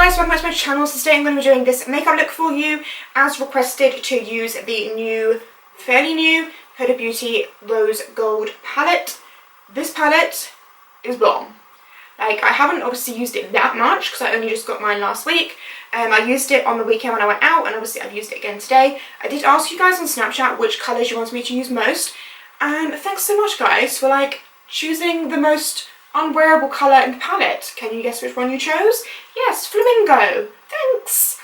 guys, welcome back to my channel. So today I'm going to be doing this makeup look for you as requested, to use the new, fairly new HudaBeauty Rose Gold palette. This palette is bomb. Like, I haven't obviously used it that much because I only just got mine last week. I used it on the weekend when I went out, and obviously I've used it again today. I did ask you guys on Snapchat which colours you wanted me to use most, and thanks so much guys for like choosing the most unwearable colour in the palette. Can you guess which one you chose? Yes, flamingo. Thanks.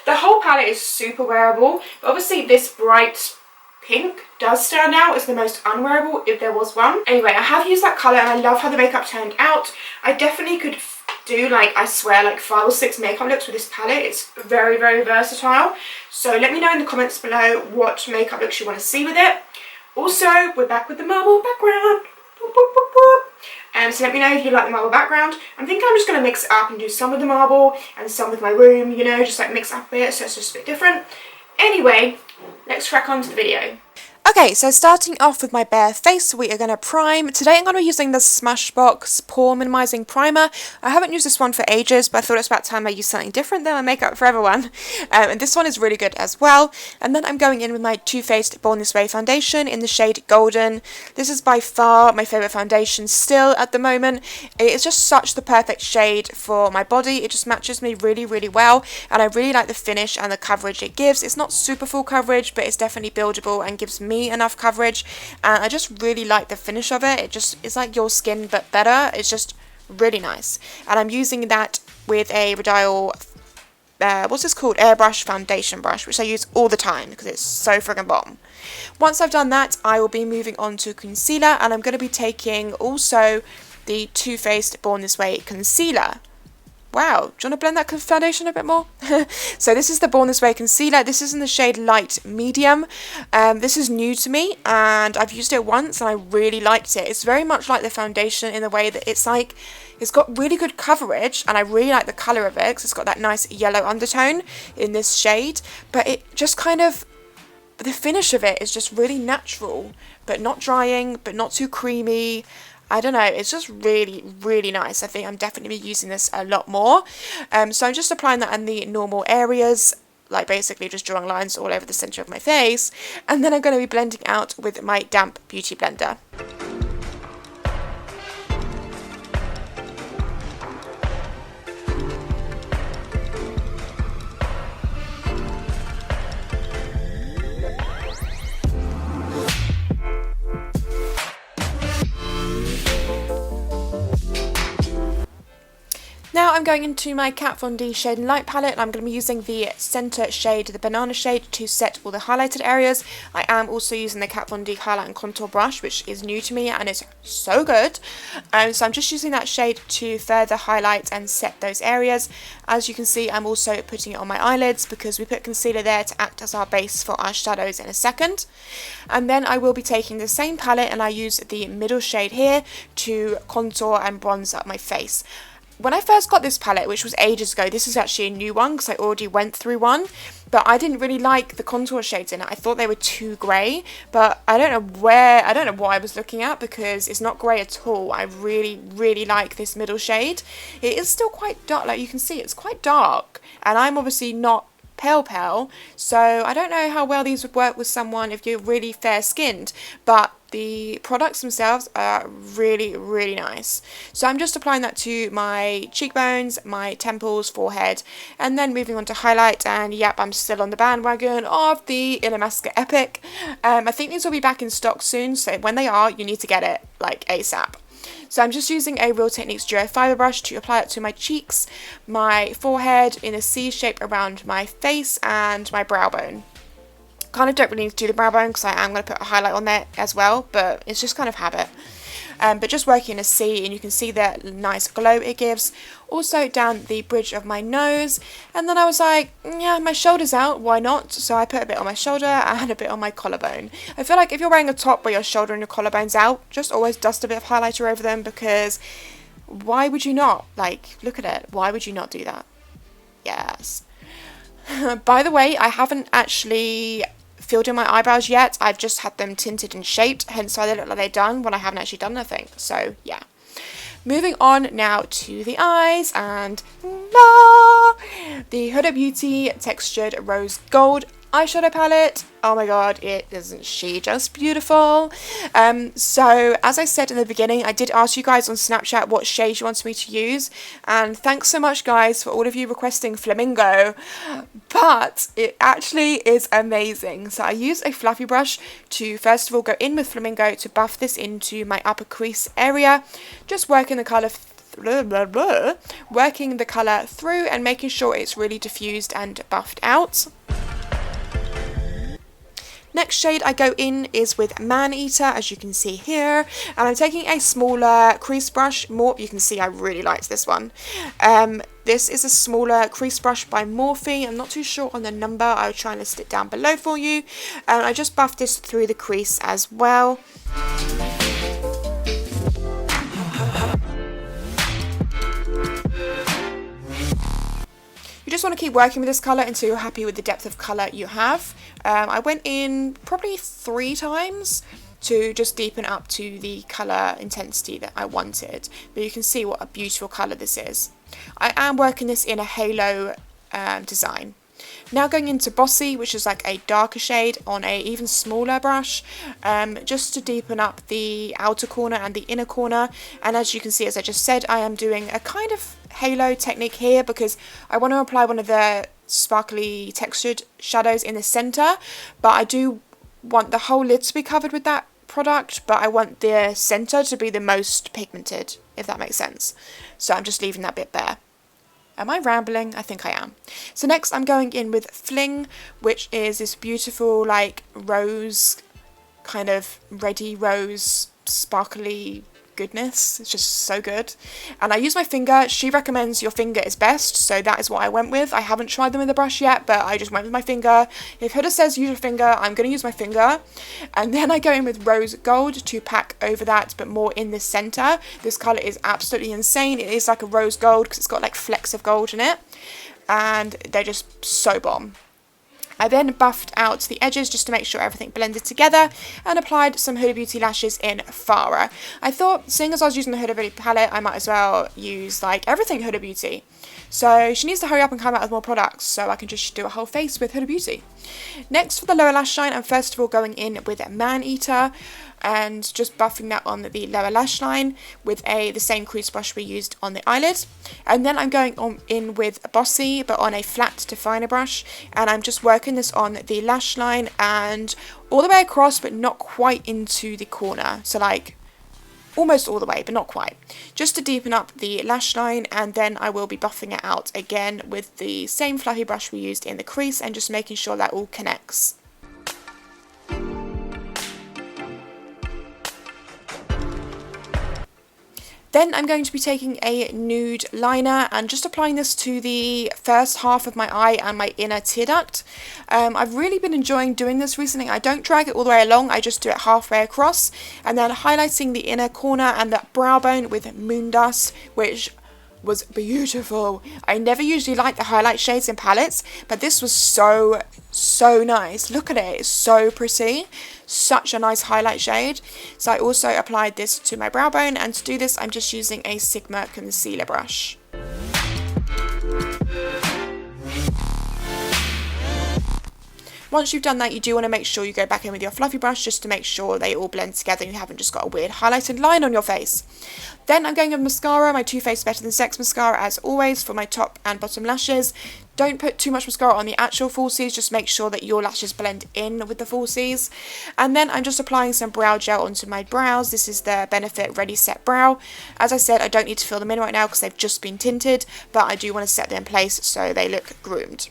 The whole palette is super wearable, but obviously this bright pink does stand out as the most unwearable if there was one. Anyway, I have used that colour and I love how the makeup turned out. I definitely could do, like, I swear, like 5 or 6 makeup looks with this palette. It's very, very versatile. So let me know in the comments below what makeup looks you want to see with it. Also, we're back with the marble background. So let me know if you like the marble background. I'm thinking I'm just going to mix it up and do some with the marble and some with my room, you know, just like mix up a bit so it's just a bit different. Anyway, let's crack on to the video. Okay, so starting off with my bare face, we are going to prime. Today I'm going to be using the Smashbox Pore Minimizing Primer. I haven't used this one for ages, but I thought it's about time I used something different than my Makeup Forever one. And this one is really good as well. And then I'm going in with my Too Faced Born This Way foundation in the shade Golden. This is by far my favourite foundation still at the moment. It's just such the perfect shade for my body. It just matches me really, really well. And I really like the finish and the coverage it gives. It's not super full coverage, but it's definitely buildable and gives me enough coverage, and I just really like the finish of it. It's like your skin but better. It's just really nice, and I'm using that with a Rodial what's this called, airbrush foundation brush, which I use all the time because it's so friggin' bomb. Once I've done that, I will be moving on to concealer, and I'm going to be taking also the Too Faced Born This Way concealer. Wow, do you want to blend that foundation a bit more? So this is the Born This Way concealer. This is in the shade Light Medium. This is new to me, and I've used it once and I really liked it. It's very much like the foundation in the way that it's like, it's got really good coverage, and I really like the colour of it because it's got that nice yellow undertone in this shade, but it just kind of, the finish of it is just really natural, but not drying, but not too creamy. I don't know, it's just really, really nice. I think I'm definitely using this a lot more. So I'm just applying that in the normal areas, like basically just drawing lines all over the centre of my face. And then I'm going to be blending out with my damp beauty blender. Now I'm going into my Kat Von D Shade and Light palette, and I'm going to be using the centre shade, the banana shade, to set all the highlighted areas. I am also using the Kat Von D highlight and contour brush, which is new to me and it's so good. So I'm just using that shade to further highlight and set those areas. As you can see, I'm also putting it on my eyelids because we put concealer there to act as our base for our shadows in a second. And then I will be taking the same palette, and I use the middle shade here to contour and bronze up my face. When I first got this palette, which was ages ago, this is actually a new one because I already went through one, but I didn't really like the contour shades in it. I thought they were too grey, but I don't know what I was looking at because it's not grey at all. I really, really like this middle shade. It is still quite dark, like you can see, it's quite dark, and I'm obviously not pale, so I don't know how well these would work with someone if you're really fair skinned, but the products themselves are really, really nice. So I'm just applying that to my cheekbones, my temples, forehead, and then moving on to highlight. And yep, I'm still on the bandwagon of the Illamasqua Epic. I think these will be back in stock soon, so when they are, you need to get it like ASAP. So I'm just using a Real Techniques Duo Fiber brush to apply it to my cheeks, my forehead, in a C shape around my face, and my brow bone. Kind of don't really need to do the brow bone because I am going to put a highlight on there as well, but it's just kind of habit. But just working in a C, and you can see that nice glow it gives. Also down the bridge of my nose, and then I was like, yeah, my shoulder's out, why not? So I put a bit on my shoulder and a bit on my collarbone. I feel like if you're wearing a top where your shoulder and your collarbone's out, just always dust a bit of highlighter over them, because why would you not? Like, look at it, why would you not do that? Yes. By the way, I haven't actually filled in my eyebrows yet. I've just had them tinted and shaped, hence why they look like they're done when I haven't actually done anything. So yeah. Moving on now to the eyes, and la! The Huda Beauty Textured Rose Gold eyeshadow palette. Oh my god, isn't she just beautiful? So as I said in the beginning, I did ask you guys on Snapchat what shade you wanted me to use, and thanks so much guys for all of you requesting Flamingo, but it actually is amazing. So I use a fluffy brush to first of all go in with Flamingo to buff this into my upper crease area, just working the colour working the colour through and making sure it's really diffused and buffed out. Next shade I go in is with Man Eater, as you can see here, and I'm taking a smaller crease brush. You can see I really liked this one. This is a smaller crease brush by Morphe. I'm not too sure on the number. I'll try and list it down below for you. And I just buffed this through the crease as well. You just want to keep working with this colour until you're happy with the depth of colour you have. I went in probably 3 times to just deepen up to the colour intensity that I wanted. But you can see what a beautiful colour this is. I am working this in a halo design. Now going into Bossy, which is like a darker shade on a even smaller brush, just to deepen up the outer corner and the inner corner. And as you can see, as I just said, I am doing a kind of halo technique here because I want to apply one of the sparkly textured shadows in the center, but I do want the whole lid to be covered with that product, but I want the center to be the most pigmented, if that makes sense. So I'm just leaving that bit bare. Am I rambling? I think I am. So next I'm going in with Fling, which is this beautiful like rose, kind of reddy rose, sparkly goodness. It's just so good. And I use my finger. She recommends your finger is best, so that is what I went with. I haven't tried them with a brush yet, but I just went with my finger. If Huda says use your finger, I'm going to use my finger. And then I go in with Rose Gold to pack over that, but more in the center. This color is absolutely insane. It is like a rose gold because it's got like flecks of gold in it, and they're just so bomb. I then buffed out the edges just to make sure everything blended together and applied some Huda Beauty lashes in Farah. I thought, seeing as I was using the Huda Beauty palette, I might as well use like everything Huda Beauty. So she needs to hurry up and come out with more products so I can just do a whole face with Huda Beauty. Next for the lower lash line, I'm first of all going in with Man Eater and just buffing that on the lower lash line with the same crease brush we used on the eyelid. And then I'm going in with Bossy, but on a flat definer brush, and I'm just working this on the lash line and all the way across, but not quite into the corner. So like almost all the way, but not quite. Just to deepen up the lash line, and then I will be buffing it out again with the same fluffy brush we used in the crease and just making sure that all connects. Then I'm going to be taking a nude liner and just applying this to the first half of my eye and my inner tear duct. I've really been enjoying doing this recently. I don't drag it all the way along, I just do it halfway across, and then highlighting the inner corner and the brow bone with Moon Dust, which was beautiful. I never usually like the highlight shades in palettes, but this was so nice. Look at it, it's so pretty. Such a nice highlight shade. So I also applied this to my brow bone, and to do this I'm just using a Sigma concealer brush. Once you've done that, you do want to make sure you go back in with your fluffy brush just to make sure they all blend together and you haven't just got a weird highlighted line on your face. Then I'm going with mascara, my Too Faced Better Than Sex mascara as always for my top and bottom lashes. Don't put too much mascara on the actual falsies, just make sure that your lashes blend in with the falsies. And then I'm just applying some brow gel onto my brows. This is the Benefit Ready Set Brow. As I said, I don't need to fill them in right now because they've just been tinted, but I do want to set them in place so they look groomed.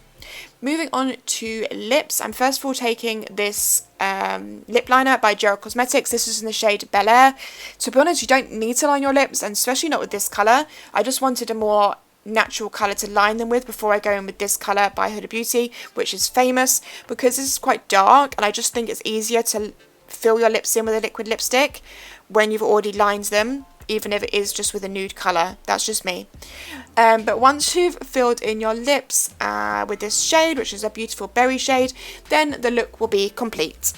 Moving on to lips, I'm first of all taking this lip liner by Gerard Cosmetics. This is in the shade Bel Air. To be honest, you don't need to line your lips, and especially not with this colour. I just wanted a more natural colour to line them with before I go in with this colour by Huda Beauty, which is Famous, because this is quite dark and I just think it's easier to fill your lips in with a liquid lipstick when you've already lined them, even if it is just with a nude colour. That's just me. But once you've filled in your lips with this shade, which is a beautiful berry shade, then the look will be complete.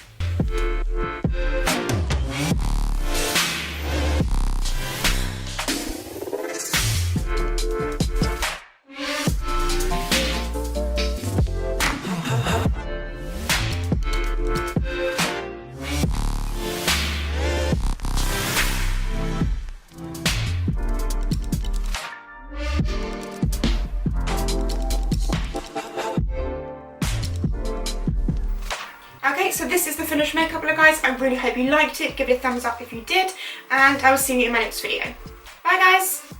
so this is the finished makeup look, guys. I really hope you liked it. Give it a thumbs up if you did, and I will see you in my next video. Bye, guys.